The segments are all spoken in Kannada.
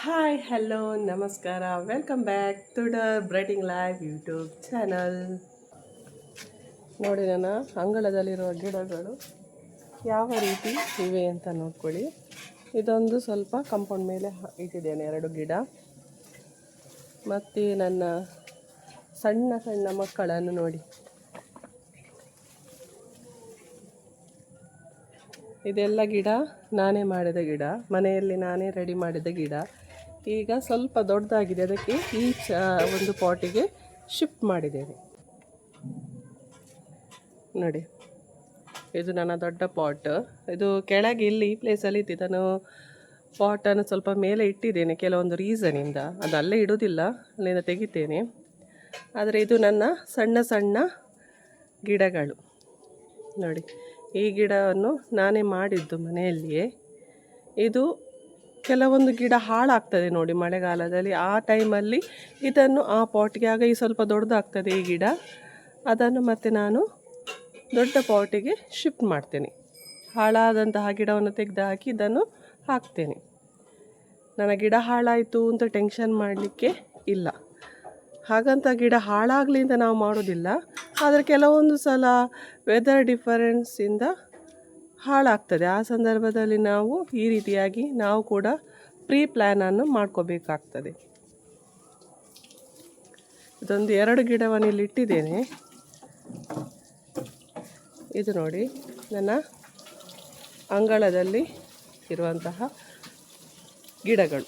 ಹಾಯ್ ಹಲೋ ನಮಸ್ಕಾರ welcome back to the brighting life YouTube channel. ನೋಡಿ ನನ್ನ ಅಂಗಳದಲ್ಲಿರುವ ಗಿಡಗಳು ಯಾವ ರೀತಿ ಇವೆ ಅಂತ ನೋಡ್ಕೊಳ್ಳಿ. ಇದೊಂದು ಸ್ವಲ್ಪ ಕಾಂಪೌಂಡ್ ಮೇಲೆ ಇಟ್ಟಿದ್ದೇನೆ 2 ಗಿಡ. ಮತ್ತು ನನ್ನ ಸಣ್ಣ ಸಣ್ಣ ಮಕ್ಕಳನ್ನು ನೋಡಿ. ಇದೆಲ್ಲ ಗಿಡ ನಾನೇ ಮಾಡಿದ ಗಿಡ, ಮನೆಯಲ್ಲಿ ನಾನೇ ರೆಡಿ ಮಾಡಿದ ಗಿಡ. ಈಗ ಸ್ವಲ್ಪ ದೊಡ್ಡದಾಗಿದೆ, ಅದಕ್ಕೆ ಈ ಒಂದು ಪಾಟಿಗೆ ಶಿಫ್ಟ್ ಮಾಡಿದ್ದೇನೆ ನೋಡಿ. ಇದು ನನ್ನ ದೊಡ್ಡ ಪಾಟ್. ಇದು ಕೆಳಗೆ ಇಲ್ಲಿ ಈ ಪ್ಲೇಸಲ್ಲಿ ಇತ್ತು. ನಾನು ಪಾಟನ್ನು ಸ್ವಲ್ಪ ಮೇಲೆ ಇಟ್ಟಿದ್ದೇನೆ ಕೆಲವೊಂದು ರೀಸನಿಂದ. ಅದು ಅಲ್ಲೇ ಇಡೋದಿಲ್ಲ, ಅಲ್ಲಿಂದ ತೆಗಿತೇನೆ. ಆದರೆ ಇದು ನನ್ನ ಸಣ್ಣ ಸಣ್ಣ ಗಿಡಗಳು ನೋಡಿ. ಈ ಗಿಡವನ್ನು ನಾನೇ ಮಾಡಿದ್ದು ಮನೆಯಲ್ಲಿಯೇ. ಇದು ಕೆಲವೊಂದು ಗಿಡ ಹಾಳಾಗ್ತದೆ ನೋಡಿ ಮಳೆಗಾಲದಲ್ಲಿ. ಆ ಟೈಮಲ್ಲಿ ಇದನ್ನು ಆ ಪಾಟ್ಗೆ, ಆಗ ಈ ಸ್ವಲ್ಪ ದೊಡ್ಡದಾಗ್ತದೆ ಈ ಗಿಡ. ಅದನ್ನು ಮತ್ತೆ ನಾನು ದೊಡ್ಡ ಪಾಟಿಗೆ ಶಿಫ್ಟ್ ಮಾಡ್ತೇನೆ. ಹಾಳಾದಂತಹ ಗಿಡವನ್ನು ತೆಗೆದು ಹಾಕಿ ಇದನ್ನು ಹಾಕ್ತೇನೆ. ನನ್ನ ಗಿಡ ಹಾಳಾಯಿತು ಅಂತ ಟೆನ್ಷನ್ ಮಾಡಲಿಕ್ಕೆ ಇಲ್ಲ. ಹಾಗಂತ ಗಿಡ ಹಾಳಾಗಲಿ ಅಂತ ನಾವು ಮಾಡೋದಿಲ್ಲ. ಆದರೆ ಕೆಲವೊಂದು ಸಲ ವೆದರ್ ಡಿಫರೆನ್ಸಿಂದ ಹಾಳಾಗ್ತದೆ. ಆ ಸಂದರ್ಭದಲ್ಲಿ ನಾವು ಈ ರೀತಿಯಾಗಿ ನಾವು ಕೂಡ ಪ್ರೀ ಪ್ಲ್ಯಾನನ್ನು ಮಾಡ್ಕೋಬೇಕಾಗ್ತದೆ. ಇದೊಂದು 2 ಗಿಡವನ್ನು ಇಲ್ಲಿ ಇಟ್ಟಿದ್ದೇನೆ. ಇದು ನೋಡಿ ನನ್ನ ಅಂಗಳದಲ್ಲಿ ಇರುವಂತಹ ಗಿಡಗಳು.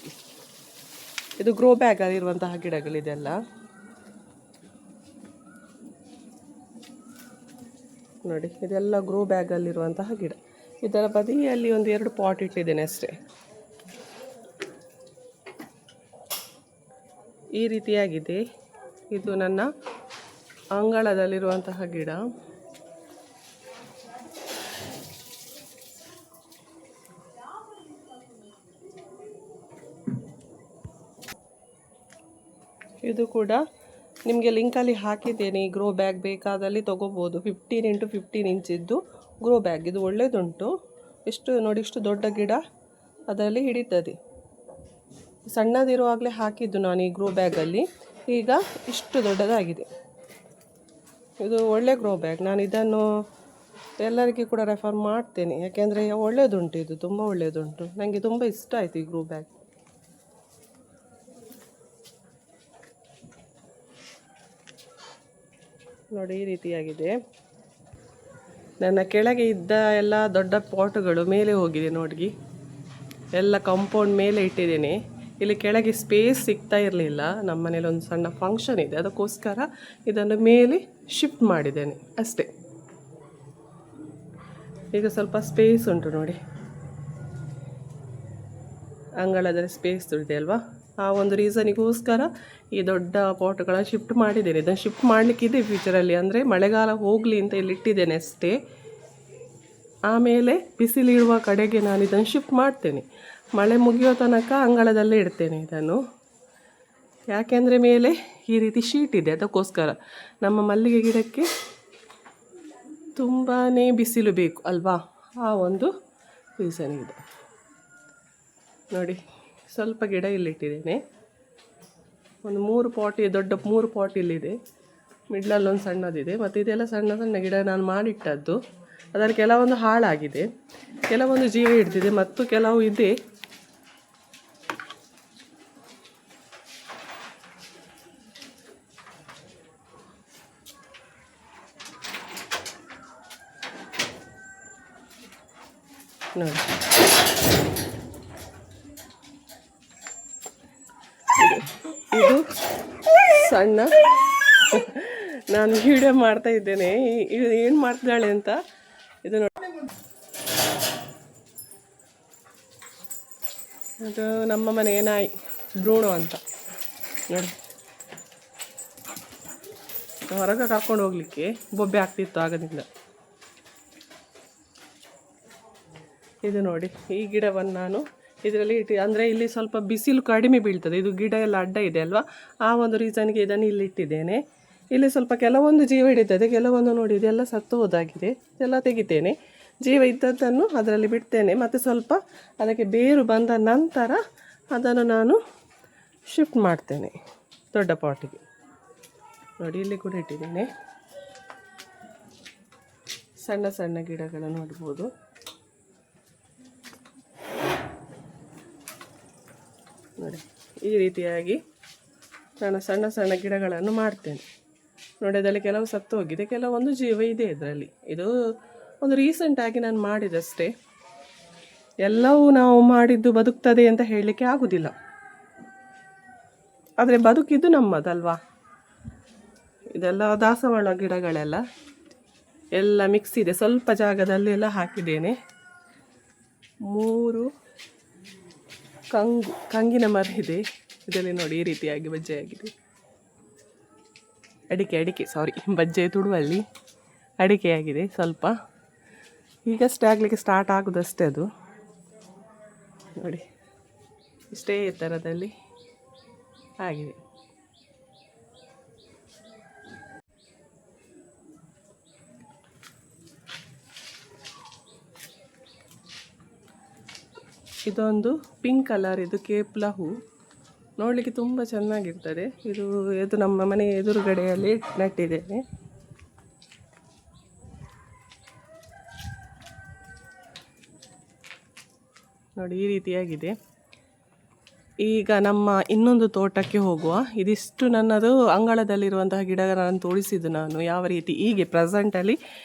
ಇದು ಗ್ರೋ ಬ್ಯಾಗಲ್ಲಿರುವಂತಹ ಗಿಡಗಳಿದೆಲ್ಲ ನೋಡಿ. ಇದೆಲ್ಲ ಗ್ರೋ ಬ್ಯಾಗಲ್ಲಿರುವಂತಹ ಗಿಡ. ಇದರ ಬದಿಯಲ್ಲಿ ಒಂದು 2 ಪಾಟ್ ಇಟ್ಟಿದ್ದೇನೆ ಅಷ್ಟೇ. ಈ ರೀತಿಯಾಗಿದೆ. ಇದು ನನ್ನ ಅಂಗಳದಲ್ಲಿರುವಂತಹ ಗಿಡ. ಇದು ಕೂಡ ನಿಮಗೆ ಲಿಂಕಲ್ಲಿ ಹಾಕಿದ್ದೇನೆ. ಈ ಗ್ರೋ ಬ್ಯಾಗ್ ಬೇಕಾದಲ್ಲಿ ತೊಗೋಬೋದು. 15x15 ಇಂಚಿದ್ದು grow bag. ಇದು ಒಳ್ಳೆಯದುಂಟು. ಎಷ್ಟು ನೋಡಿ, ಇಷ್ಟು ದೊಡ್ಡ ಗಿಡ ಅದರಲ್ಲಿ ಹಿಡಿತದೆ. ಸಣ್ಣದಿರುವಾಗಲೇ ಹಾಕಿದ್ದು ನಾನು ಈ ಗ್ರೋ ಬ್ಯಾಗಲ್ಲಿ. ಈಗ ಇಷ್ಟು ದೊಡ್ಡದಾಗಿದೆ. ಇದು ಒಳ್ಳೆ ಗ್ರೋ ಬ್ಯಾಗ್. ನಾನು ಇದನ್ನು ಎಲ್ಲರಿಗೂ ಕೂಡ ರೆಫರ್ ಮಾಡ್ತೇನೆ. ಯಾಕೆಂದರೆ ಒಳ್ಳೆಯದುಂಟು, ಇದು ತುಂಬ ಒಳ್ಳೆಯದುಂಟು. ನನಗೆ ತುಂಬ ಇಷ್ಟ ಆಯಿತು ಈ ಗ್ರೋ ಬ್ಯಾಗ್. ನೋಡಿ ಈ ರೀತಿಯಾಗಿದೆ. ನನ್ನ ಕೆಳಗೆ ಇದ್ದ ಎಲ್ಲ ದೊಡ್ಡ ಪಾಟುಗಳು ಮೇಲೆ ಹೋಗಿದೆ ನೋಡಿ. ಎಲ್ಲ ಕಾಂಪೌಂಡ್ ಮೇಲೆ ಇಟ್ಟಿದ್ದೇನೆ. ಇಲ್ಲಿ ಕೆಳಗೆ ಸ್ಪೇಸ್ ಸಿಗ್ತಾ ಇರಲಿಲ್ಲ. ನಮ್ಮ ಮನೇಲಿ ಒಂದು ಸಣ್ಣ ಫಂಕ್ಷನ್ ಇದೆ, ಅದಕ್ಕೋಸ್ಕರ ಇದನ್ನು ಮೇಲೆ ಶಿಫ್ಟ್ ಮಾಡಿದ್ದೇನೆ ಅಷ್ಟೇ. ಈಗ ಸ್ವಲ್ಪ ಸ್ಪೇಸ್ ಉಂಟು ನೋಡಿ, ಅಂಗಳದಲ್ಲಿ ಸ್ಪೇಸ್ ಇದೆ ಅಲ್ವಾ. ಆ ಒಂದು ರೀಸನಿಗೋಸ್ಕರ ಈ ದೊಡ್ಡ ಪಾಟ್ಗಳನ್ನು ಶಿಫ್ಟ್ ಮಾಡಿದ್ದೇನೆ. ಇದನ್ನು ಶಿಫ್ಟ್ ಮಾಡಲಿಕ್ಕಿದೆ ಫ್ಯೂಚರಲ್ಲಿ, ಅಂದರೆ ಮಳೆಗಾಲ ಹೋಗಲಿ ಅಂತ ಇಲ್ಲಿ ಇಟ್ಟಿದ್ದೇನೆ ಅಷ್ಟೇ. ಆಮೇಲೆ ಬಿಸಿಲಿರುವ ಕಡೆಗೆ ನಾನು ಇದನ್ನು ಶಿಫ್ಟ್ ಮಾಡ್ತೇನೆ. ಮಳೆ ಮುಗಿಯೋ ತನಕ ಅಂಗಳದಲ್ಲೇ ಇಡ್ತೇನೆ ಇದನ್ನು. ಯಾಕೆಂದರೆ ಮೇಲೆ ಈ ರೀತಿ ಶೀಟ್ ಇದೆ, ಅದಕ್ಕೋಸ್ಕರ. ನಮ್ಮ ಮಲ್ಲಿಗೆ ಗಿಡಕ್ಕೆ ತುಂಬಾ ಬಿಸಿಲು ಬೇಕು ಅಲ್ವಾ, ಆ ಒಂದು ರೀಸನ್ ಇದೆ ನೋಡಿ. ಸ್ವಲ್ಪ ಗಿಡ ಇಲ್ಲಿಟ್ಟಿದ್ದೇನೆ. ಒಂದು 3 ಪಾಟ್, ದೊಡ್ಡ 3 ಪಾಟ್ ಇಲ್ಲಿದೆ. ಮಿಡ್ಲಲ್ಲಿ ಒಂದು ಸಣ್ಣದಿದೆ. ಮತ್ತು ಇದೆಲ್ಲ ಸಣ್ಣ ಸಣ್ಣ ಗಿಡ ನಾನು ಮಾಡಿಟ್ಟದ್ದು. ಅದರಲ್ಲಿ ಕೆಲವೊಂದು ಹಾಳಾಗಿದೆ, ಕೆಲವೊಂದು ಜೀವ ಹಿಡ್ದಿದೆ, ಮತ್ತು ಕೆಲವು ಇದೆ. ನೋಡಿ ಇದು ಸಣ್ಣ, ನಾನು ವಿಡಿಯೋ ಮಾಡ್ತಾ ಇದ್ದೇನೆ. ಇದು ಏನು ಮಾಡ್ತಿದ್ದಾಳೆ ಅಂತ ಇದು ನೋಡಿ. ಇದು ನಮ್ಮ ಮನೆ ನಾಯಿ ಬ್ರೂಣೋ ಅಂತ ನೋಡಿ. ಹೊರಗೆ ಕರ್ಕೊಂಡು ಹೋಗ್ಲಿಕ್ಕೆ ಬೊಬ್ಬೆ ಆಗ್ತಿತ್ತು ಆಗದಿಂದ. ಇದು ನೋಡಿ, ಈ ಗಿಡವನ್ನು ನಾನು ಇದರಲ್ಲಿ ಇಟ್ಟು, ಅಂದರೆ ಇಲ್ಲಿ ಸ್ವಲ್ಪ ಬಿಸಿಲು ಕಡಿಮೆ ಬೀಳ್ತದೆ. ಇದು ಗಿಡ ಎಲ್ಲ ಅಡ್ಡ ಇದೆ ಅಲ್ವಾ, ಆ ಒಂದು ರೀಸನ್ಗೆ ಇದನ್ನು ಇಲ್ಲಿ ಇಟ್ಟಿದ್ದೇನೆ. ಇಲ್ಲಿ ಸ್ವಲ್ಪ ಕೆಲವೊಂದು ಜೀವ ಹಿಡಿತದೆ, ಕೆಲವೊಂದು ನೋಡಿ ಇದೆಲ್ಲ ಸತ್ತು ಹೋದಾಗಿದೆ. ಇದೆಲ್ಲ ತೆಗಿತೇನೆ. ಜೀವ ಇದ್ದದ್ದನ್ನು ಅದರಲ್ಲಿ ಬಿಡ್ತೇನೆ. ಮತ್ತು ಸ್ವಲ್ಪ ಅದಕ್ಕೆ ಬೇರು ಬಂದ ನಂತರ ಅದನ್ನು ನಾನು ಶಿಫ್ಟ್ ಮಾಡ್ತೇನೆ ದೊಡ್ಡ ಪಾಟಿಗೆ. ನೋಡಿ ಇಲ್ಲಿ ಕೂಡ ಇಟ್ಟಿದ್ದೇನೆ. ಸಣ್ಣ ಸಣ್ಣ ಗಿಡಗಳು ನೋಡ್ಬೋದು. ನೋಡಿ ಈ ರೀತಿಯಾಗಿ ನಾನು ಸಣ್ಣ ಸಣ್ಣ ಗಿಡಗಳನ್ನು ಮಾಡ್ತೇನೆ. ನೋಡಿ ಅದರಲ್ಲಿ ಕೆಲವು ಸತ್ತು ಹೋಗಿದೆ, ಕೆಲವೊಂದು ಜೀವ ಇದೆ ಇದರಲ್ಲಿ. ಇದು ಒಂದು ರೀಸೆಂಟಾಗಿ ನಾನು ಮಾಡಿದಷ್ಟೇ. ಎಲ್ಲವೂ ನಾವು ಮಾಡಿದ್ದು ಬದುಕ್ತದೆ ಅಂತ ಹೇಳಲಿಕ್ಕೆ ಆಗೋದಿಲ್ಲ. ಆದರೆ ಬದುಕಿದ್ದು ನಮ್ಮದಲ್ವಾ. ಇದೆಲ್ಲ ದಾಸವಾಳ ಗಿಡಗಳೆಲ್ಲ ಎಲ್ಲ ಮಿಕ್ಸ್ ಇದೆ. ಸ್ವಲ್ಪ ಜಾಗದಲ್ಲಿ ಎಲ್ಲ ಹಾಕಿದ್ದೇನೆ. 3 ಕಂಗಿನ ಮರ ಇದೆ ಇದರಲ್ಲಿ. ನೋಡಿ ಈ ರೀತಿಯಾಗಿ ಬಜ್ಜೆ ಆಗಿದೆ. ಅಡಿಕೆ ಬಜ್ಜೆ ತುಡುವಲ್ಲಿ ಅಡಿಕೆ ಆಗಿದೆ ಸ್ವಲ್ಪ. ಈಗಷ್ಟೇ ಆಗಲಿಕ್ಕೆ ಸ್ಟಾರ್ಟ್ ಆಗೋದಷ್ಟೇ ಅದು. ನೋಡಿ ಇಷ್ಟೇ ಎತ್ತರದಲ್ಲಿ ಆಗಿದೆ. ಇದೊಂದು ಪಿಂಕ್ ಕಲರ್, ಇದು ಕೇಪ್ಲ ಹೂ. ನೋಡಲಿಕ್ಕೆ ತುಂಬ ಚೆನ್ನಾಗಿರ್ತದೆ. ಇದು ನಮ್ಮ ಮನೆ ಎದುರುಗಡೆಯಲ್ಲಿ ನೆಟ್ಟಿದ್ದೇನೆ. ನೋಡಿ ಈ ರೀತಿಯಾಗಿದೆ. ಈಗ ನಮ್ಮ ಇನ್ನೊಂದು ತೋಟಕ್ಕೆ ಹೋಗುವ. ಇದಿಷ್ಟು ನನ್ನದು ಅಂಗಳದಲ್ಲಿರುವಂತಹ ಗಿಡಗಳನ್ನು ತೋರಿಸಿದ್ದು ನಾನು ಯಾವ ರೀತಿ ಹೀಗೆ ಪ್ರೆಸೆಂಟಲ್ಲಿ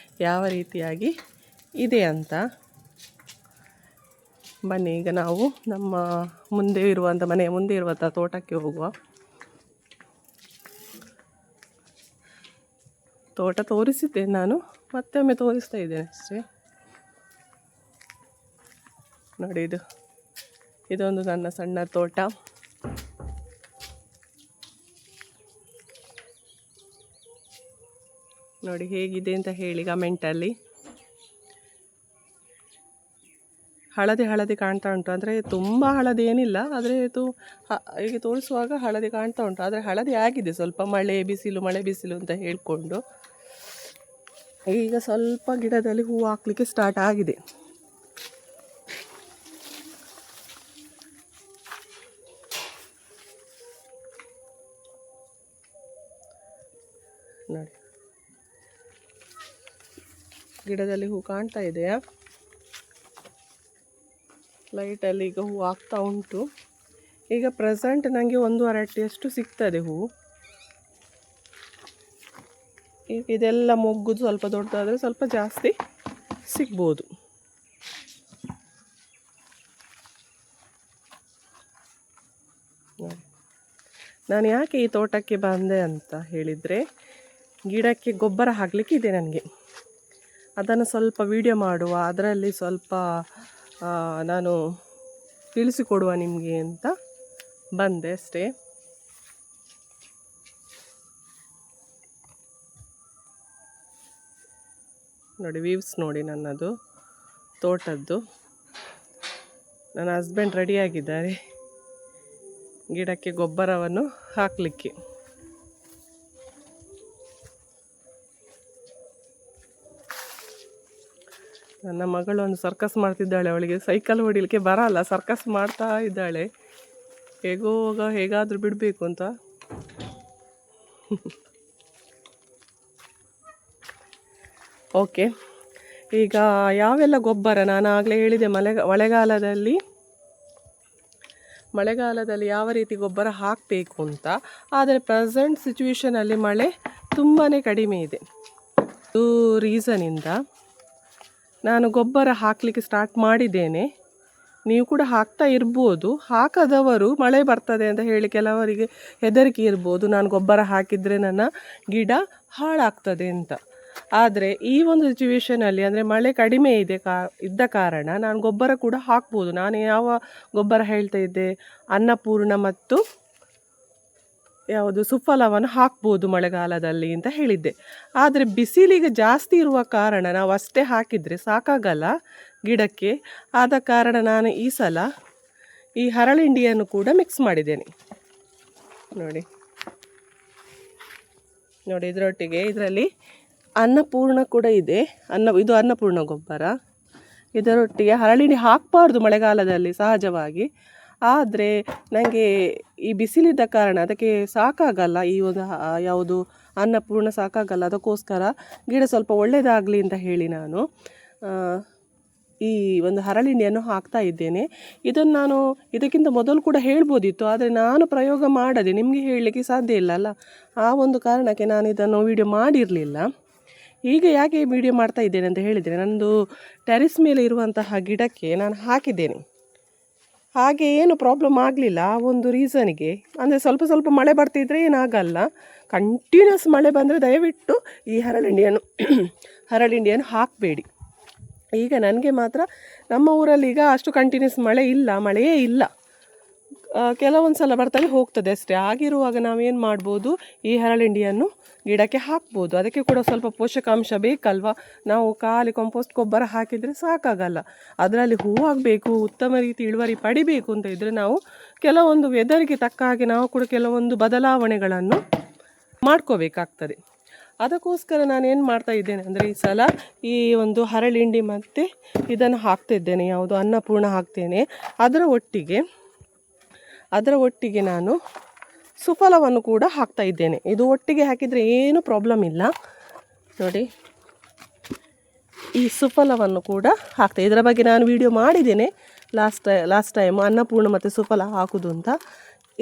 ಯಾವ ರೀತಿಯಾಗಿ ಇದೆ ಅಂತ. ಬನ್ನಿ ಈಗ ನಾವು ನಮ್ಮ ಮನೆಯ ಮುಂದೆ ಇರುವಂಥ ತೋಟಕ್ಕೆ ಹೋಗುವ. ತೋಟ ತೋರಿಸಿದ್ದೇನೆ ನಾನು, ಮತ್ತೊಮ್ಮೆ ತೋರಿಸ್ತಾ ಇದ್ದೇನೆ ಅಷ್ಟೇ. ನೋಡಿ ಇದೊಂದು ನನ್ನ ಸಣ್ಣ ತೋಟ. ನೋಡಿ ಹೇಗಿದೆ ಅಂತ ಹೇಳಿ ಕಮೆಂಟಲ್ಲಿ. ಹಳದಿ ಕಾಣ್ತಾ ಉಂಟು, ಅಂದರೆ ತುಂಬ ಹಳದಿ ಏನಿಲ್ಲ, ಆದರೆ ಹೀಗೆ ತೋರಿಸುವಾಗ ಹಳದಿ ಕಾಣ್ತಾ ಉಂಟು. ಆದರೆ ಹಳದಿ ಆಗಿದೆ ಸ್ವಲ್ಪ, ಮಳೆ ಬಿಸಿಲು ಅಂತ ಹೇಳಿಕೊಂಡು. ಈಗ ಸ್ವಲ್ಪ ಗಿಡದಲ್ಲಿ ಹೂವು ಹಾಕಲಿಕ್ಕೆ ಸ್ಟಾರ್ಟ್ ಆಗಿದೆ. ನೋಡಿ ಗಿಡದಲ್ಲಿ ಹೂ ಕಾಣ್ತಾ ಇದೆಯಾ? ಲೈಟಲ್ಲಿ ಈಗ ಹೂ ಆಗ್ತಾ ಉಂಟು. ಈಗ ಪ್ರೆಸೆಂಟ್ ನನಗೆ 1 ಅರಟಿಯಷ್ಟು ಸಿಗ್ತದೆ ಹೂ. ಈಗ ಇದೆಲ್ಲ ಮೊಗ್ಗುದು ಸ್ವಲ್ಪ ದೊಡ್ಡದಾದರೆ ಸ್ವಲ್ಪ ಜಾಸ್ತಿ ಸಿಗ್ಬೋದು. ನಾನು ಯಾಕೆ ಈ ತೋಟಕ್ಕೆ ಬಂದೆ ಅಂತ ಹೇಳಿದರೆ, ಗಿಡಕ್ಕೆ ಗೊಬ್ಬರ ಹಾಕಲಿಕ್ಕೆ ಇದೆ ನನಗೆ. ಅದನ್ನು ಸ್ವಲ್ಪ ವಿಡಿಯೋ ಮಾಡುವ, ಅದರಲ್ಲಿ ಸ್ವಲ್ಪ ನಾನು ತಿಳಿಸಿಕೊಡುವ ನಿಮಗೆ ಅಂತ ಬಂದೆ ಅಷ್ಟೇ. ನೋಡಿ ವ್ಯೂಸ್ ನೋಡಿ ನನ್ನದು ತೋಟದ್ದು. ನನ್ನ ಹಸ್ಬೆಂಡ್ ರೆಡಿಯಾಗಿದ್ದಾರೆ ಗಿಡಕ್ಕೆ ಗೊಬ್ಬರವನ್ನು ಹಾಕಲಿಕ್ಕೆ. ನನ್ನ ಮಗಳು ಒಂದು ಸರ್ಕಸ್ ಮಾಡ್ತಿದ್ದಾಳೆ. ಅವಳಿಗೆ ಸೈಕಲ್ ಹೊಡಿಲಿಕ್ಕೆ ಬರಲ್ಲ, ಸರ್ಕಸ್ ಮಾಡ್ತಾ ಇದ್ದಾಳೆ. ಹೇಗಾದರೂ ಬಿಡಬೇಕು ಅಂತ. ಓಕೆ, ಈಗ ಯಾವೆಲ್ಲ ಗೊಬ್ಬರ ನಾನು ಆಗಲೇ ಹೇಳಿದೆ. ಮಳೆಗಾಲದಲ್ಲಿ ಯಾವ ರೀತಿ ಗೊಬ್ಬರ ಹಾಕಬೇಕು ಅಂತ. ಆದರೆ ಪ್ರೆಸೆಂಟ್ ಸಿಚುವೇಷನಲ್ಲಿ ಮಳೆ ತುಂಬಾ ಕಡಿಮೆ ಇದೆ. ಇದು ರೀಸನಿಂದ ನಾನು ಗೊಬ್ಬರ ಹಾಕಲಿಕ್ಕೆ ಸ್ಟಾರ್ಟ್ ಮಾಡಿದ್ದೇನೆ. ನೀವು ಕೂಡ ಹಾಕ್ತಾ ಇರ್ಬೋದು. ಹಾಕದವರು ಮಳೆ ಬರ್ತದೆ ಅಂತ ಹೇಳಿ ಕೆಲವರಿಗೆ ಹೆದರಿಕೆ ಇರ್ಬೋದು, ನಾನು ಗೊಬ್ಬರ ಹಾಕಿದರೆ ನನ್ನ ಗಿಡ ಹಾಳಾಗ್ತದೆ ಅಂತ. ಆದರೆ ಈ ಒಂದು ಸಿಚುವೇಷನಲ್ಲಿ ಅಂದರೆ ಮಳೆ ಕಡಿಮೆ ಇದ್ದ ಕಾರಣ ನಾನು ಗೊಬ್ಬರ ಕೂಡ ಹಾಕ್ಬೋದು. ನಾನು ಯಾವ ಗೊಬ್ಬರ ಹೇಳ್ತಾ ಇದ್ದೆ, ಅನ್ನಪೂರ್ಣ ಮತ್ತು ಯಾವುದು ಸುಫಲವನ್ನು ಹಾಕ್ಬೋದು ಮಳೆಗಾಲದಲ್ಲಿ ಅಂತ ಹೇಳಿದ್ದೆ. ಆದರೆ ಬಿಸಿಲಿಗೆ ಜಾಸ್ತಿ ಇರುವ ಕಾರಣ ನಾವು ಅಷ್ಟೇ ಹಾಕಿದರೆ ಸಾಕಾಗಲ್ಲ ಗಿಡಕ್ಕೆ. ಆದ ಕಾರಣ ನಾನು ಈ ಸಲ ಈ ಹರಳಿಂಡಿಯನ್ನು ಕೂಡ ಮಿಕ್ಸ್ ಮಾಡಿದ್ದೇನೆ. ನೋಡಿ ಇದರೊಟ್ಟಿಗೆ ಇದರಲ್ಲಿ ಅನ್ನಪೂರ್ಣ ಕೂಡ ಇದೆ. ಇದು ಅನ್ನಪೂರ್ಣ ಗೊಬ್ಬರ. ಇದರೊಟ್ಟಿಗೆ ಹರಳಿಂಡಿ ಹಾಕಬಾರ್ದು ಮಳೆಗಾಲದಲ್ಲಿ ಸಹಜವಾಗಿ. ಆದರೆ ನನಗೆ ಈ ಬಿಸಿಲಿದ್ದ ಕಾರಣ ಅದಕ್ಕೆ ಸಾಕಾಗಲ್ಲ, ಈ ಒಂದು ಯಾವುದು ಅನ್ನಪೂರ್ಣ ಸಾಕಾಗಲ್ಲ. ಅದಕ್ಕೋಸ್ಕರ ಗಿಡ ಸ್ವಲ್ಪ ಒಳ್ಳೆಯದಾಗಲಿ ಅಂತ ಹೇಳಿ ನಾನು ಈ ಒಂದು ಹರಳಿಂಡಿಯನ್ನು ಹಾಕ್ತಾ ಇದ್ದೇನೆ. ಇದನ್ನು ನಾನು ಇದಕ್ಕಿಂತ ಮೊದಲು ಕೂಡ ಹೇಳ್ಬೋದಿತ್ತು, ಆದರೆ ನಾನು ಪ್ರಯೋಗ ಮಾಡದೆ ನಿಮಗೆ ಹೇಳಲಿಕ್ಕೆ ಸಾಧ್ಯ ಇಲ್ಲ ಅಲ್ಲ, ಆ ಒಂದು ಕಾರಣಕ್ಕೆ ನಾನು ಇದನ್ನು ವಿಡಿಯೋ ಮಾಡಿರಲಿಲ್ಲ. ಈಗ ಯಾಕೆ ವಿಡಿಯೋ ಮಾಡ್ತಾ ಇದ್ದೇನೆ ಅಂತ ಹೇಳಿದರೆ, ನನ್ನದು ಟೆರೆಸ್ ಮೇಲೆ ಇರುವಂತಹ ಗಿಡಕ್ಕೆ ನಾನು ಹಾಕಿದ್ದೇನೆ, ಹಾಗೆ ಏನು ಪ್ರಾಬ್ಲಮ್ ಆಗಲಿಲ್ಲ. ಆ ಒಂದು ರೀಸನಿಗೆ, ಅಂದರೆ ಸ್ವಲ್ಪ ಸ್ವಲ್ಪ ಮಳೆ ಬರ್ತಿದ್ರೆ ಏನಾಗಲ್ಲ, ಕಂಟಿನ್ಯೂಸ್ ಮಳೆ ಬಂದರೆ ದಯವಿಟ್ಟು ಈ ಹರಳಿಂಡಿಯನ್ನು ಹಾಕಬೇಡಿ. ಈಗ ನನಗೆ ಮಾತ್ರ ನಮ್ಮ ಊರಲ್ಲಿ ಈಗ ಅಷ್ಟು ಕಂಟಿನ್ಯೂಸ್ ಮಳೆ ಇಲ್ಲ, ಮಳೆಯೇ ಇಲ್ಲ, ಕೆಲವೊಂದು ಸಲ ಬರ್ತದೆ ಹೋಗ್ತದೆ ಅಷ್ಟೇ. ಆಗಿರುವಾಗ ನಾವೇನು ಮಾಡ್ಬೋದು, ಈ ಹರಳಿಂಡಿಯನ್ನು ಗಿಡಕ್ಕೆ ಹಾಕ್ಬೋದು. ಅದಕ್ಕೆ ಕೂಡ ಸ್ವಲ್ಪ ಪೋಷಕಾಂಶ ಬೇಕಲ್ವ. ನಾವು ಖಾಲಿ ಕಾಂಪೋಸ್ಟ್ ಗೊಬ್ಬರ ಹಾಕಿದರೆ ಸಾಕಾಗಲ್ಲ, ಅದರಲ್ಲಿ ಹೂವಾಗಬೇಕು, ಉತ್ತಮ ರೀತಿ ಇಳುವರಿ ಪಡಿಬೇಕು ಅಂತ ಇದ್ದರೆ ನಾವು ಕೆಲವೊಂದು ವೆದರ್ಗೆ ತಕ್ಕ ಹಾಗೆ ನಾವು ಕೂಡ ಕೆಲವೊಂದು ಬದಲಾವಣೆಗಳನ್ನು ಮಾಡ್ಕೋಬೇಕಾಗ್ತದೆ. ಅದಕ್ಕೋಸ್ಕರ ನಾನೇನು ಮಾಡ್ತಾ ಇದ್ದೇನೆ ಅಂದರೆ, ಈ ಸಲ ಈ ಒಂದು ಹರಳಿಂಡಿ ಮತ್ತು ಇದನ್ನು ಹಾಕ್ತಿದ್ದೇನೆ, ಯಾವುದು ಅನ್ನಪೂರ್ಣ ಹಾಕ್ತೇನೆ. ಅದರ ಒಟ್ಟಿಗೆ ನಾನು ಸುಫಲವನ್ನು ಕೂಡ ಹಾಕ್ತಾ ಇದ್ದೇನೆ. ಇದು ಒಟ್ಟಿಗೆ ಹಾಕಿದರೆ ಏನು ಪ್ರಾಬ್ಲಮ್ ಇಲ್ಲ ನೋಡಿ. ಈ ಸುಫಲವನ್ನು ಕೂಡ ಹಾಕ್ತಾ, ಇದರ ಬಗ್ಗೆ ನಾನು ವಿಡಿಯೋ ಮಾಡಿದ್ದೇನೆ ಲಾಸ್ಟ್ ಟೈಮ್ ಅನ್ನಪೂರ್ಣ ಮತ್ತು ಸುಫಲ ಹಾಕೋದು ಅಂತ.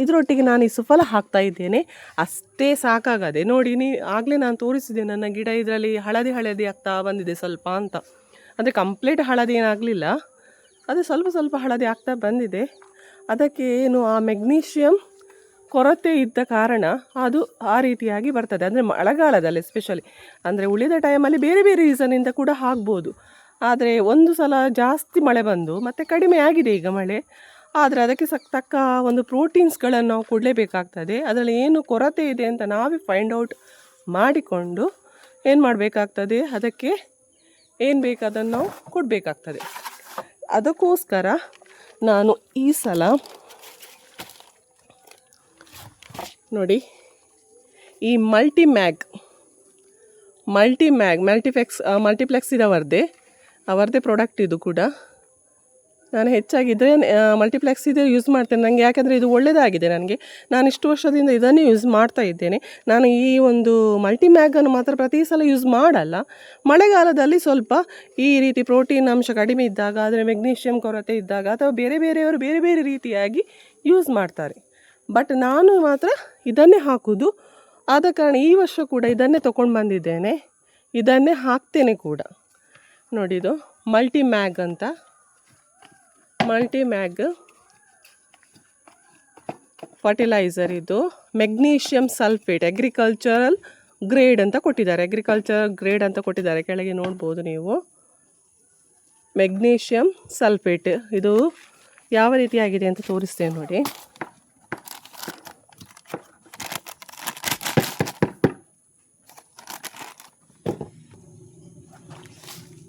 ಇದರೊಟ್ಟಿಗೆ ನಾನು ಈ ಸುಫಲ ಹಾಕ್ತಾ ಇದ್ದೇನೆ. ಅಷ್ಟೇ ಸಾಕಾಗದೆ ನೋಡಿ. ಆಗಲೇ ನಾನು ತೋರಿಸಿದೆ ನನ್ನ ಗಿಡ ಇದರಲ್ಲಿ ಹಳದಿ ಆಗ್ತಾ ಬಂದಿದೆ ಸ್ವಲ್ಪ ಅಂತ. ಅಂದರೆ ಕಂಪ್ಲೀಟ್ ಹಳದಿ ಏನಾಗಲಿಲ್ಲ, ಅದು ಸ್ವಲ್ಪ ಸ್ವಲ್ಪ ಹಳದಿ ಆಗ್ತಾ ಬಂದಿದೆ. ಅದಕ್ಕೆ ಏನು ಆ ಮೆಗ್ನೀಷಿಯಮ್ ಕೊರತೆ ಇದ್ದ ಕಾರಣ ಅದು ಆ ರೀತಿಯಾಗಿ ಬರ್ತದೆ. ಅಂದರೆ ಮಳೆಗಾಲದಲ್ಲಿ ಎಸ್ಪೆಷಲಿ, ಅಂದರೆ ಉಳಿದ ಟೈಮಲ್ಲಿ ಬೇರೆ ಬೇರೆ ರೀಸನಿಂದ ಕೂಡ ಆಗ್ಬೋದು. ಆದರೆ ಒಂದು ಸಲ ಜಾಸ್ತಿ ಮಳೆ ಬಂದು ಮತ್ತೆ ಕಡಿಮೆ ಆಗಿದೆ ಈಗ ಮಳೆ, ಆದರೆ ಅದಕ್ಕೆ ತಕ್ಕ ಒಂದು ಪ್ರೋಟೀನ್ಸ್ಗಳನ್ನು ನಾವು ಕೊಡಲೇಬೇಕಾಗ್ತದೆ. ಅದರಲ್ಲಿ ಏನು ಕೊರತೆ ಇದೆ ಅಂತ ನಾವೇ ಫೈಂಡ್ ಔಟ್ ಮಾಡಿಕೊಂಡು ಏನು ಮಾಡಬೇಕಾಗ್ತದೆ, ಅದಕ್ಕೆ ಏನು ಬೇಕು ಅದನ್ನು ನಾವು ಕೊಡಬೇಕಾಗ್ತದೆ. ಅದಕ್ಕೋಸ್ಕರ ನಾನು ಈ ಸಲ ನೋಡಿ ಈ ಮಲ್ಟಿಪ್ಲೆಕ್ಸ್ ಇದೆ ಅವರದೇ ಪ್ರಾಡಕ್ಟ್. ಇದು ಕೂಡ ನಾನು ಹೆಚ್ಚಾಗಿದ್ದರೆ ಮಲ್ಟಿಪ್ಲೆಕ್ಸ್ ಇದೆ ಯೂಸ್ ಮಾಡ್ತೇನೆ. ನನಗೆ ಯಾಕೆಂದರೆ ಇದು ಒಳ್ಳೆಯದಾಗಿದೆ. ನಾನು ಇಷ್ಟು ವರ್ಷದಿಂದ ಇದನ್ನೇ ಯೂಸ್ ಮಾಡ್ತಾ ಇದ್ದೇನೆ. ನಾನು ಈ ಒಂದು ಮಲ್ಟಿಮ್ಯಾಗನ್ನು ಮಾತ್ರ ಪ್ರತಿ ಸಲ ಯೂಸ್ ಮಾಡಲ್ಲ. ಮಳೆಗಾಲದಲ್ಲಿ ಸ್ವಲ್ಪ ಈ ರೀತಿ ಪ್ರೋಟೀನ್ ಅಂಶ ಕಡಿಮೆ ಇದ್ದಾಗ, ಆದರೆ ಮೆಗ್ನೀಷಿಯಮ್ ಕೊರತೆ ಇದ್ದಾಗ, ಅಥವಾ ಬೇರೆಯವರು ಬೇರೆ ಬೇರೆ ರೀತಿಯಾಗಿ ಯೂಸ್ ಮಾಡ್ತಾರೆ. ಬಟ್ ನಾನು ಮಾತ್ರ ಇದನ್ನೇ ಹಾಕೋದು. ಆದ ಕಾರಣ ಈ ವರ್ಷ ಕೂಡ ಇದನ್ನೇ ತೊಗೊಂಡು ಬಂದಿದ್ದೇನೆ, ಇದನ್ನೇ ಹಾಕ್ತೇನೆ ಕೂಡ. ನೋಡಿದು ಮಲ್ಟಿಮ್ಯಾಗ್ ಫರ್ಟಿಲೈಸರ್. ಇದು ಮೆಗ್ನೀಷಿಯಮ್ ಸಲ್ಫೇಟ್ ಅಗ್ರಿಕಲ್ಚರಲ್ ಗ್ರೇಡ್ ಅಂತ ಕೊಟ್ಟಿದ್ದಾರೆ. ಕೆಳಗೆ ನೋಡ್ಬೋದು ನೀವು, ಮೆಗ್ನೀಷಿಯಮ್ ಸಲ್ಫೇಟ್. ಇದು ಯಾವ ರೀತಿಯಾಗಿದೆ ಅಂತ ತೋರಿಸ್ತೇನೆ ನೋಡಿ.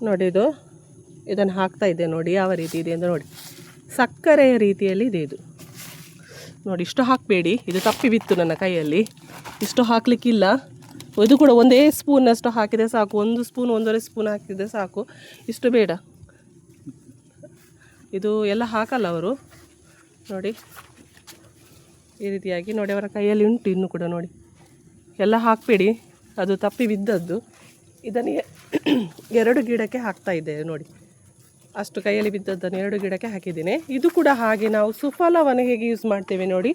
ನೋಡಿ ಇದನ್ನು ಹಾಕ್ತಾ ಇದ್ದೆ ನೋಡಿ, ಯಾವ ರೀತಿ ಇದೆ ಅಂತ ನೋಡಿ. ಸಕ್ಕರೆಯ ರೀತಿಯಲ್ಲಿ ಇದೆ ಇದು ನೋಡಿ. ಇಷ್ಟು ಹಾಕಬೇಡಿ, ಇದು ತಪ್ಪಿ ಬಿತ್ತು ನನ್ನ ಕೈಯಲ್ಲಿ. ಇಷ್ಟು ಹಾಕಲಿಕ್ಕಿಲ್ಲ. ಇದು ಕೂಡ ಒಂದೇ ಸ್ಪೂನಷ್ಟು ಹಾಕಿದರೆ ಸಾಕು, 1 ಸ್ಪೂನ್ 1.5 ಸ್ಪೂನ್ ಹಾಕಿದರೆ ಸಾಕು, ಇಷ್ಟು ಬೇಡ. ಇದು ಎಲ್ಲ ಹಾಕಲ್ಲ ಅವರು ನೋಡಿ. ಈ ರೀತಿಯಾಗಿ ನೋಡಿ, ಅವರ ಕೈಯಲ್ಲಿ ಉಂಟು ಇನ್ನೂ ಕೂಡ ನೋಡಿ. ಎಲ್ಲ ಹಾಕಬೇಡಿ, ಅದು ತಪ್ಪಿ ಬಿದ್ದದ್ದು. ಇದನ್ನು 2 ಗಿಡಕ್ಕೆ ಹಾಕ್ತಾ ಇದ್ದೇವೆ ನೋಡಿ. ಅಷ್ಟು ಕೈಯಲ್ಲಿ ಬಿದ್ದದ್ದನ್ನು 2 ಗಿಡಕ್ಕೆ ಹಾಕಿದ್ದೇನೆ. ಇದು ಕೂಡ ಹಾಗೆ ನಾವು ಸುಫಲವನ್ನು ಹೇಗೆ ಯೂಸ್ ಮಾಡ್ತೇವೆ ನೋಡಿ,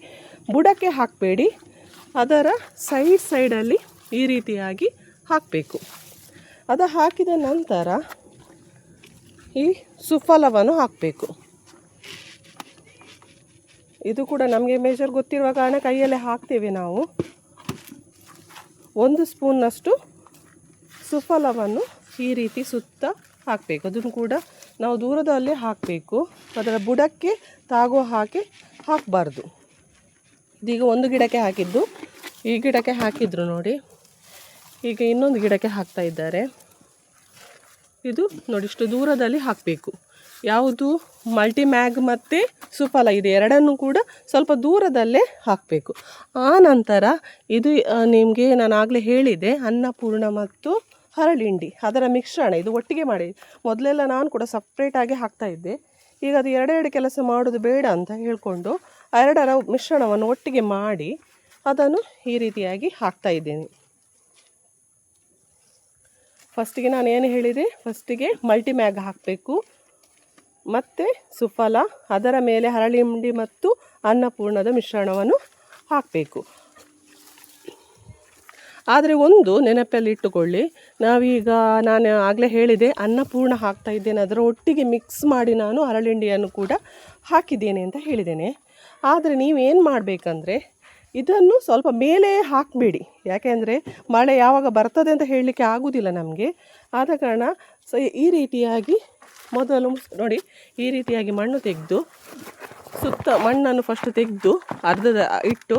ಬುಡಕ್ಕೆ ಹಾಕಬೇಡಿ, ಅದರ ಸೈಡಲ್ಲಿ ಈ ರೀತಿಯಾಗಿ ಹಾಕಬೇಕು. ಅದು ಹಾಕಿದ ನಂತರ ಈ ಸುಫಲವನ್ನು ಹಾಕಬೇಕು. ಇದು ಕೂಡ ನಮಗೆ ಮೆಜರ್ ಗೊತ್ತಿರುವ ಕಾರಣ ಕೈಯಲ್ಲೇ ಹಾಕ್ತೇವೆ ನಾವು. 1 ಸ್ಪೂನ್ನಷ್ಟು ಸುಫಲವನ್ನು ಈ ರೀತಿ ಸುತ್ತ ಹಾಕಬೇಕು. ಅದನ್ನು ಕೂಡ ನಾವು ದೂರದಲ್ಲೇ ಹಾಕಬೇಕು, ಅದರ ಬುಡಕ್ಕೆ ತಾಗೋ ಹಾಕಿ ಹಾಕಬಾರ್ದು. ಇದೀಗ 1 ಗಿಡಕ್ಕೆ ಹಾಕಿದ್ದು, ಈ ಗಿಡಕ್ಕೆ ಹಾಕಿದ್ರು ನೋಡಿ. ಈಗ ಇನ್ನೊಂದು ಗಿಡಕ್ಕೆ ಹಾಕ್ತಾ ಇದ್ದಾರೆ. ಇದು ನೋಡಿ, ಇಷ್ಟು ದೂರದಲ್ಲಿ ಹಾಕಬೇಕು. ಯಾವುದು ಮಲ್ಟಿಮ್ಯಾಗ್ ಮತ್ತು ಸುಫಲ ಇದೆ, ಎರಡನ್ನೂ ಕೂಡ ಸ್ವಲ್ಪ ದೂರದಲ್ಲೇ ಹಾಕಬೇಕು. ಆ ನಂತರ ಇದು ನಿಮಗೆ ನಾನು ಆಗಲೇ ಹೇಳಿದೆ, ಅನ್ನಪೂರ್ಣ ಮತ್ತು ಹರಳಿಂಡಿ ಅದರ ಮಿಶ್ರಣ. ಇದು ಒಟ್ಟಿಗೆ ಮಾಡಿ, ಮೊದಲೆಲ್ಲ ನಾನು ಕೂಡ ಸಪ್ರೇಟಾಗಿ ಹಾಕ್ತಾಯಿದ್ದೆ. ಈಗ ಅದು ಎರಡೆರಡು ಕೆಲಸ ಮಾಡೋದು ಬೇಡ ಅಂತ ಹೇಳಿಕೊಂಡು ಎರಡರ ಮಿಶ್ರಣವನ್ನು ಒಟ್ಟಿಗೆ ಮಾಡಿ ಅದನ್ನು ಈ ರೀತಿಯಾಗಿ ಹಾಕ್ತಾ ಇದ್ದೇನೆ. ಫಸ್ಟಿಗೆ ನಾನು ಏನು ಹೇಳಿದೆ, ಫಸ್ಟಿಗೆ ಮಲ್ಟಿಮ್ಯಾಗ್ ಹಾಕಬೇಕು, ಮತ್ತು ಸುಫಲ, ಅದರ ಮೇಲೆ ಹರಳಿ ಹಿಂಡಿ ಮತ್ತು ಅನ್ನಪೂರ್ಣದ ಮಿಶ್ರಣವನ್ನು ಹಾಕಬೇಕು. ಆದರೆ ಒಂದು ನೆನಪಲ್ಲಿ ಇಟ್ಟುಕೊಳ್ಳಿ, ನಾವೀಗ ನಾನು ಆಗಲೇ ಹೇಳಿದೆ ಅನ್ನಪೂರ್ಣ ಹಾಕ್ತಾ ಇದ್ದೇನೆ, ಅದರ ಒಟ್ಟಿಗೆ ಮಿಕ್ಸ್ ಮಾಡಿ ನಾನು ಹರಳಿಂಡಿಯನ್ನು ಕೂಡ ಹಾಕಿದ್ದೇನೆ ಅಂತ ಹೇಳಿದ್ದೇನೆ. ಆದರೆ ನೀವೇನು ಮಾಡಬೇಕಂದ್ರೆ ಇದನ್ನು ಸ್ವಲ್ಪ ಮೇಲೆ ಹಾಕಬೇಡಿ, ಯಾಕೆಂದರೆ ಮಳೆ ಯಾವಾಗ ಬರ್ತದೆ ಅಂತ ಹೇಳಲಿಕ್ಕೆ ಆಗೋದಿಲ್ಲ ನಮಗೆ. ಆದ ಕಾರಣ ಈ ರೀತಿಯಾಗಿ ಮೊದಲು ನೋಡಿ, ಈ ರೀತಿಯಾಗಿ ಮಣ್ಣು ತೆಗೆದು ಸುತ್ತ ಮಣ್ಣನ್ನು ಫಸ್ಟ್ ತೆಗೆದು ಅರ್ಧದ ಇಟ್ಟು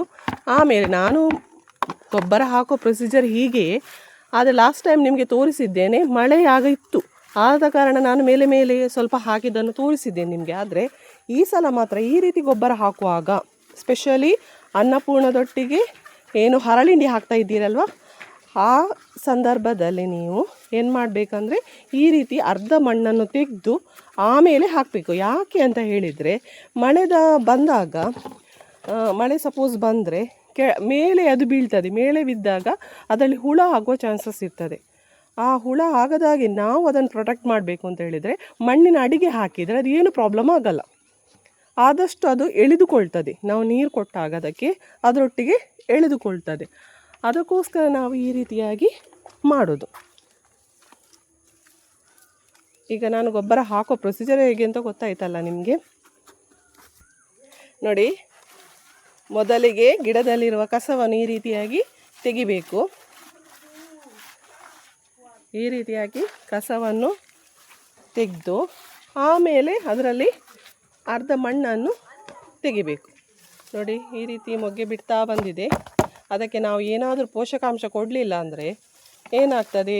ಆಮೇಲೆ ನಾನು ಗೊಬ್ಬರ ಹಾಕೋ ಪ್ರೊಸೀಜರ್ ಹೀಗೆಯೇ. ಆದರೆ ಲಾಸ್ಟ್ ಟೈಮ್ ನಿಮಗೆ ತೋರಿಸಿದ್ದೇನೆ, ಮಳೆ ಆಗ ಇತ್ತು, ಆದ ಕಾರಣ ನಾನು ಮೇಲೆ ಮೇಲೆ ಸ್ವಲ್ಪ ಹಾಕಿದ್ದನ್ನು ತೋರಿಸಿದ್ದೇನೆ ನಿಮಗೆ. ಆದರೆ ಈ ಸಲ ಮಾತ್ರ ಈ ರೀತಿ ಗೊಬ್ಬರ ಹಾಕುವಾಗ, ಸ್ಪೆಷಲಿ ಅನ್ನಪೂರ್ಣದೊಟ್ಟಿಗೆ ಏನು ಹರಳಿಂಡಿ ಹಾಕ್ತಾ ಇದ್ದೀರಲ್ವ, ಆ ಸಂದರ್ಭದಲ್ಲಿ ನೀವು ಏನು ಮಾಡಬೇಕಂದ್ರೆ ಈ ರೀತಿ ಅರ್ಧ ಮಣ್ಣನ್ನು ತೆಗೆದು ಆಮೇಲೆ ಹಾಕಬೇಕು. ಯಾಕೆ ಅಂತ ಹೇಳಿದರೆ ಬಂದಾಗ ಮಳೆ ಸಪೋಸ್ ಬಂದರೆ ಮೇಲೆ ಅದು ಬೀಳ್ತದೆ, ಮೇಲೆ ಬಿದ್ದಾಗ ಅದರಲ್ಲಿ ಹುಳ ಆಗುವ ಚಾನ್ಸಸ್ ಇರ್ತದೆ. ಆ ಹುಳ ಆಗದಾಗೆ ನಾವು ಅದನ್ನು ಪ್ರೊಟೆಕ್ಟ್ ಮಾಡಬೇಕು ಅಂತ ಹೇಳಿದರೆ ಮಣ್ಣಿನ ಅಡಿಗೆ ಹಾಕಿದರೆ ಅದು ಏನು ಪ್ರಾಬ್ಲಮ್ ಆಗಲ್ಲ, ಆದಷ್ಟು ಅದು ಎಳೆದುಕೊಳ್ತದೆ. ನಾವು ನೀರು ಕೊಟ್ಟಾಗ ಅದಕ್ಕೆ ಅದರೊಟ್ಟಿಗೆ ಎಳೆದುಕೊಳ್ತದೆ. ಅದಕ್ಕೋಸ್ಕರ ನಾವು ಈ ರೀತಿಯಾಗಿ ಮಾಡೋದು. ಈಗ ನಾನು ಗೊಬ್ಬರ ಹಾಕೋ ಪ್ರೊಸೀಜರ್ ಹೇಗೆ ಅಂತ ಗೊತ್ತಾಯ್ತಲ್ಲ ನಿಮಗೆ. ನೋಡಿ, ಮೊದಲಿಗೆ ಗಿಡದಲ್ಲಿರುವ ಕಸವನ್ನು ಈ ರೀತಿಯಾಗಿ ತೆಗಿಬೇಕು. ಈ ರೀತಿಯಾಗಿ ಕಸವನ್ನು ತೆಗೆದು ಆಮೇಲೆ ಅದರಲ್ಲಿ ಅರ್ಧ ಮಣ್ಣನ್ನು ತೆಗಿಬೇಕು. ನೋಡಿ, ಈ ರೀತಿ ಮೊಗ್ಗೆ ಬಿಡ್ತಾ ಬಂದಿದೆ. ಅದಕ್ಕೆ ನಾವು ಏನಾದರೂ ಪೋಷಕಾಂಶ ಕೊಡಲಿಲ್ಲ ಅಂದರೆ ಏನಾಗ್ತದೆ,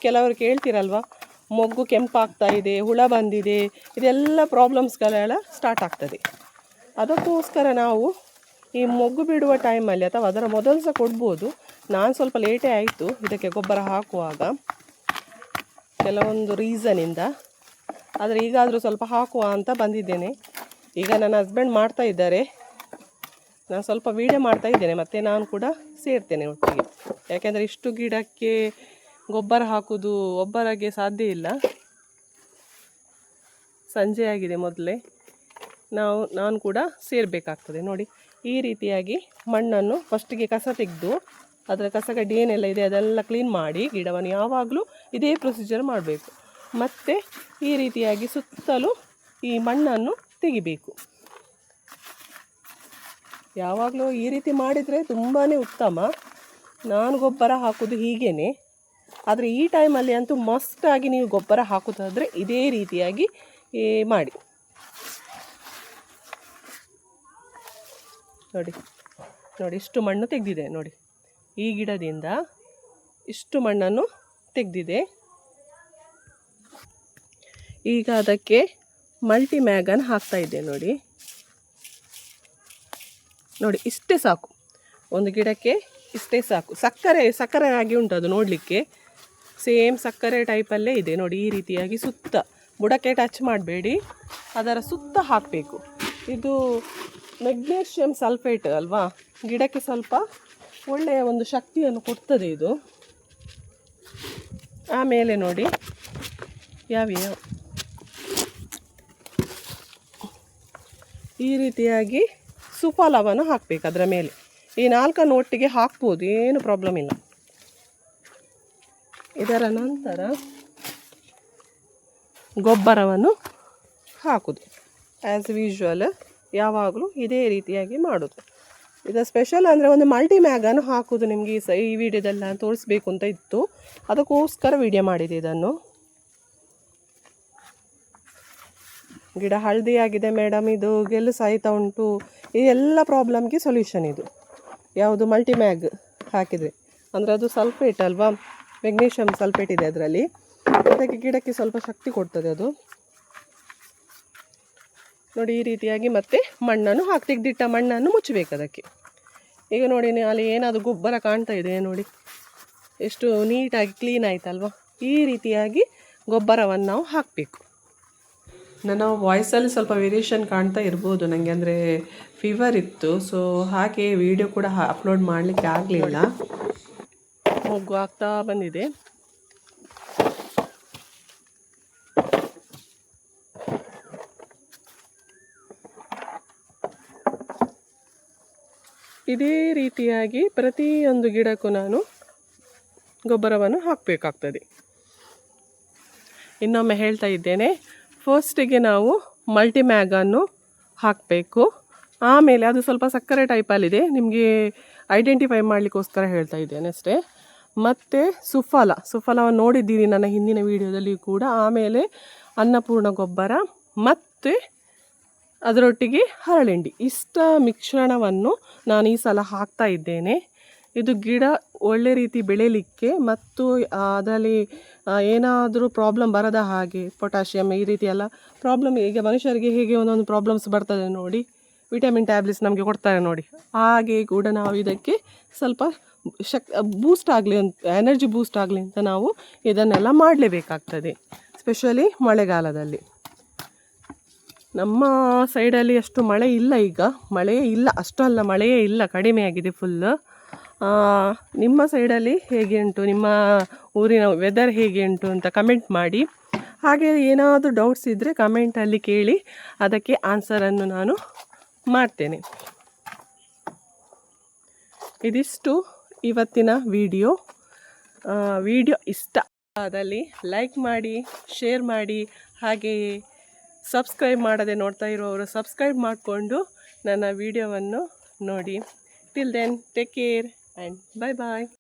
ಕೆಲವರು ಕೇಳ್ತಿರಲ್ವ, ಮೊಗ್ಗು ಕೆಂಪಾಗ್ತಾ ಇದೆ, ಹುಳ ಬಂದಿದೆ, ಇದೆಲ್ಲ ಪ್ರಾಬ್ಲಮ್ಸ್ಗಳೆಲ್ಲ ಸ್ಟಾರ್ಟ್ ಆಗ್ತದೆ. ಅದಕ್ಕೋಸ್ಕರ ನಾವು ಈ ಮೊಗ್ಗು ಬಿಡುವ ಟೈಮಲ್ಲಿ ಅಥವಾ ಅದರ ಮೊದಲು ಸಹ ಕೊಡ್ಬೋದು. ನಾನು ಸ್ವಲ್ಪ ಲೇಟೇ ಆಯಿತು ಇದಕ್ಕೆ ಗೊಬ್ಬರ ಹಾಕುವಾಗ ಕೆಲವೊಂದು ರೀಸನಿಂದ. ಆದರೆ ಈಗಾದರೂ ಸ್ವಲ್ಪ ಹಾಕುವ ಅಂತ ಬಂದಿದ್ದೇನೆ. ಈಗ ನನ್ನ ಹಸ್ಬೆಂಡ್ ಮಾಡ್ತಾ ಇದ್ದಾರೆ, ನಾನು ಸ್ವಲ್ಪ ವೀಡಿಯೋ ಮಾಡ್ತಾ ಇದ್ದೇನೆ, ಮತ್ತು ನಾನು ಕೂಡ ಸೇರ್ತೇನೆ ಒಟ್ಟಿಗೆ. ಯಾಕೆಂದರೆ ಇಷ್ಟು ಗಿಡಕ್ಕೆ ಗೊಬ್ಬರ ಹಾಕೋದು ಒಬ್ಬರಾಗೆ ಸಾಧ್ಯ ಇಲ್ಲ. ಸಂಜೆ ಆಗಿದೆ, ಮೊದಲೇ ನಾನು ಕೂಡ ಸೇರಬೇಕಾಗ್ತದೆ. ನೋಡಿ, ಈ ರೀತಿಯಾಗಿ ಮಣ್ಣನ್ನು ಫಸ್ಟಿಗೆ ಕಸ ತೆಗೆದು ಅದರ ಕಸಗಡ್ಡಿ ಏನೆಲ್ಲ ಇದೆ ಅದೆಲ್ಲ ಕ್ಲೀನ್ ಮಾಡಿ ಗಿಡವನ್ನು ಯಾವಾಗಲೂ ಇದೇ ಪ್ರೊಸೀಜರ್ ಮಾಡಬೇಕು. ಮತ್ತು ಈ ರೀತಿಯಾಗಿ ಸುತ್ತಲೂ ಈ ಮಣ್ಣನ್ನು ತೆಗಿಬೇಕು. ಯಾವಾಗಲೂ ಈ ರೀತಿ ಮಾಡಿದರೆ ತುಂಬಾ ಉತ್ತಮ. ನಾನು ಗೊಬ್ಬರ ಹಾಕೋದು ಹೀಗೇ. ಆದರೆ ಈ ಟೈಮಲ್ಲಿ ಅಂತೂ ಮಸ್ಟಾಗಿ ನೀವು ಗೊಬ್ಬರ ಹಾಕೋದಾದರೆ ಇದೇ ರೀತಿಯಾಗಿ ಮಾಡಿ. ನೋಡಿ ಇಷ್ಟು ಮಣ್ಣು ತೆಗೆದಿದೆ. ನೋಡಿ, ಈ ಗಿಡದಿಂದ ಇಷ್ಟು ಮಣ್ಣನ್ನು ತೆಗೆದಿದೆ. ಈಗ ಅದಕ್ಕೆ ಮಲ್ಟಿಮ್ಯಾಗನ್ನು ಹಾಕ್ತಾ ಇದ್ದೆ. ನೋಡಿ ಇಷ್ಟೇ ಸಾಕು, ಒಂದು ಗಿಡಕ್ಕೆ ಇಷ್ಟೇ ಸಾಕು. ಸಕ್ಕರೆ ಆಗಿ ಉಂಟು ಅದು ನೋಡಲಿಕ್ಕೆ, ಸೇಮ್ ಸಕ್ಕರೆ ಟೈಪಲ್ಲೇ ಇದೆ. ನೋಡಿ, ಈ ರೀತಿಯಾಗಿ ಸುತ್ತ ಬುಡಕ್ಕೆ ಟಚ್ ಮಾಡಬೇಡಿ, ಅದರ ಸುತ್ತ ಹಾಕಬೇಕು. ಇದು ಮೆಗ್ನೀಷಿಯಮ್ ಸಲ್ಫೇಟ್ ಅಲ್ವಾ, ಗಿಡಕ್ಕೆ ಸ್ವಲ್ಪ ಒಳ್ಳೆಯ ಒಂದು ಶಕ್ತಿಯನ್ನು ಕೊಡ್ತದೆ ಇದು. ಆಮೇಲೆ ನೋಡಿ ಯಾವ್ಯಾವ ಈ ರೀತಿಯಾಗಿ ಸುಫಲವನ್ನು ಹಾಕಬೇಕು ಅದರ ಮೇಲೆ. ಈ 4 ಒಟ್ಟಿಗೆ ಹಾಕ್ಬೋದು, ಏನು ಪ್ರಾಬ್ಲಮ್ ಇಲ್ಲ. ಇದರ ನಂತರ ಗೊಬ್ಬರವನ್ನು ಹಾಕೋದು ಆ್ಯಸ್ ಯೂಶ್ವಲ್, ಯಾವಾಗಲೂ ಇದೇ ರೀತಿಯಾಗಿ ಮಾಡೋದು. ಇದು ಸ್ಪೆಷಲ್ ಅಂದರೆ ಒಂದು ಮಲ್ಟಿಮ್ಯಾಗನ್ನು ಹಾಕೋದು ನಿಮಗೆ ಈ ವಿಡಿಯೋದೆಲ್ಲ ತೋರಿಸ್ಬೇಕು ಅಂತ ಇತ್ತು, ಅದಕ್ಕೋಸ್ಕರ ವಿಡಿಯೋ ಮಾಡಿದೆ ಇದನ್ನು. ಗಿಡ ಹಳದಿ ಆಗಿದೆ ಮೇಡಮ್, ಇದು ಗೆಲ್ಲು ಸಾಯ್ತಾ ಉಂಟು, ಇದೆಲ್ಲ ಪ್ರಾಬ್ಲಮ್ಗೆ ಸೊಲ್ಯೂಷನ್ ಇದು. ಯಾವುದು ಮಲ್ಟಿಮ್ಯಾಗ್ ಹಾಕಿದರೆ ಅಂದರೆ ಅದು ಸಲ್ಫೇಟ್ ಅಲ್ವಾ, ಮೆಗ್ನೀಷಿಯಮ್ ಸಲ್ಫೇಟ್ ಇದೆ ಅದರಲ್ಲಿ, ಅದಕ್ಕೆ ಗಿಡಕ್ಕೆ ಸ್ವಲ್ಪ ಶಕ್ತಿ ಕೊಡ್ತದೆ ಅದು. ನೋಡಿ, ಈ ರೀತಿಯಾಗಿ ಮತ್ತೆ ಮಣ್ಣನ್ನು ತೆಗೆದಿಟ್ಟ ಮಣ್ಣನ್ನು ಮುಚ್ಚಬೇಕು ಅದಕ್ಕೆ. ಈಗ ನೋಡಿ, ಅಲ್ಲಿ ಏನಾದರೂ ಗೊಬ್ಬರ ಕಾಣ್ತಾ ಇದೆ ನೋಡಿ, ಎಷ್ಟು ನೀಟಾಗಿ ಕ್ಲೀನ್ ಆಯ್ತಲ್ವ. ಈ ರೀತಿಯಾಗಿ ಗೊಬ್ಬರವನ್ನು ನಾವು ಹಾಕಬೇಕು. ನನ್ನ ವಾಯ್ಸಲ್ಲಿ ಸ್ವಲ್ಪ ವೇರಿಯೇಷನ್ ಕಾಣ್ತಾ ಇರ್ಬೋದು ನನಗೆ, ಅಂದರೆ ಫೀವರ್ ಇತ್ತು. ಸೊ ಹಾಗೆ ವಿಡಿಯೋ ಕೂಡ ಅಪ್ಲೋಡ್ ಮಾಡಲಿಕ್ಕೆ ಆಗಲಿಲ್ಲ. ಮೊಗ್ಗು ಆಗ್ತಾ ಬಂದಿದೆ. ಇದೇ ರೀತಿಯಾಗಿ ಪ್ರತಿಯೊಂದು ಗಿಡಕ್ಕೂ ನಾನು ಗೊಬ್ಬರವನ್ನು ಹಾಕಬೇಕಾಗ್ತದೆ. ಇನ್ನೊಮ್ಮೆ ಹೇಳ್ತಾ ಇದ್ದೇನೆ, ಫಸ್ಟಿಗೆ ನಾವು ಮಲ್ಟಿಮ್ಯಾಗನ್ನು ಹಾಕಬೇಕು. ಆಮೇಲೆ ಅದು ಸ್ವಲ್ಪ ಸಕ್ಕರೆ ಟೈಪಲ್ಲಿದೆ, ನಿಮಗೆ ಐಡೆಂಟಿಫೈ ಮಾಡಲಿಕ್ಕೋಸ್ಕರ ಹೇಳ್ತಾ ಇದ್ದೇನೆ ಅಷ್ಟೇ. ಮತ್ತು ಸುಫಲವನ್ನು ನೋಡಿದ್ದೀರಿ ನನ್ನ ಹಿಂದಿನ ವಿಡಿಯೋದಲ್ಲಿ ಕೂಡ. ಆಮೇಲೆ ಅನ್ನಪೂರ್ಣ ಗೊಬ್ಬರ ಮತ್ತು ಅದರೊಟ್ಟಿಗೆ ಹರಳೆಂಡಿ, ಇಷ್ಟ ಮಿಶ್ರಣವನ್ನು ನಾನು ಈ ಸಲ ಹಾಕ್ತಾ ಇದ್ದೇನೆ. ಇದು ಗಿಡ ಒಳ್ಳೆ ರೀತಿ ಬೆಳೆಯಲಿಕ್ಕೆ ಮತ್ತು ಅದರಲ್ಲಿ ಏನಾದರೂ ಪ್ರಾಬ್ಲಮ್ ಬರದ ಹಾಗೆ, ಪೊಟ್ಯಾಷಿಯಮ್ ಈ ರೀತಿ ಎಲ್ಲ ಪ್ರಾಬ್ಲಮ್, ಈಗ ಮನುಷ್ಯರಿಗೆ ಹೇಗೆ ಒಂದೊಂದು ಪ್ರಾಬ್ಲಮ್ಸ್ ಬರ್ತದೆ ನೋಡಿ, ವಿಟಮಿನ್ ಟ್ಯಾಬ್ಲೆಟ್ಸ್ ನಮಗೆ ಕೊಡ್ತಾರೆ ನೋಡಿ, ಹಾಗೆ ಕೂಡ ನಾವು ಇದಕ್ಕೆ ಸ್ವಲ್ಪ ಬೂಸ್ಟ್ ಆಗಲಿ ಅಂತ, ಎನರ್ಜಿ ಬೂಸ್ಟ್ ಆಗಲಿ ಅಂತ ನಾವು ಇದನ್ನೆಲ್ಲ ಮಾಡಲೇಬೇಕಾಗ್ತದೆ, ಸ್ಪೆಷಲಿ ಮಳೆಗಾಲದಲ್ಲಿ. ನಮ್ಮ ಸೈಡಲ್ಲಿ ಅಷ್ಟು ಮಳೆ ಇಲ್ಲ, ಈಗ ಮಳೆಯೇ ಇಲ್ಲ, ಅಷ್ಟು ಅಲ್ಲ ಮಳೆಯೇ ಇಲ್ಲ, ಕಡಿಮೆ ಆಗಿದೆ ಫುಲ್. ನಿಮ್ಮ ಸೈಡಲ್ಲಿ ಹೇಗೆ ಉಂಟು, ನಿಮ್ಮ ಊರಿನ ವೆದರ್ ಹೇಗೆ ಉಂಟು ಅಂತ ಕಮೆಂಟ್ ಮಾಡಿ. ಹಾಗೆ ಏನಾದರೂ ಡೌಟ್ಸ್ ಇದ್ದರೆ ಕಮೆಂಟಲ್ಲಿ ಕೇಳಿ, ಅದಕ್ಕೆ ಆನ್ಸರನ್ನು ನಾನು ಮಾಡ್ತೇನೆ. ಇದಿಷ್ಟು ಇವತ್ತಿನ ವಿಡಿಯೋ ಇಷ್ಟ ಆದಲ್ಲಿ ಲೈಕ್ ಮಾಡಿ, ಶೇರ್ ಮಾಡಿ, ಹಾಗೆಯೇ ಸಬ್ಸ್ಕ್ರೈಬ್ ಮಾಡದೆ ನೋಡ್ತಾ ಇರೋರು ಸಬ್ಸ್ಕ್ರೈಬ್ ಮಾಡಿಕೊಂಡು ನನ್ನ ವಿಡಿಯೋವನ್ನು ನೋಡಿ. Till then take care and bye bye.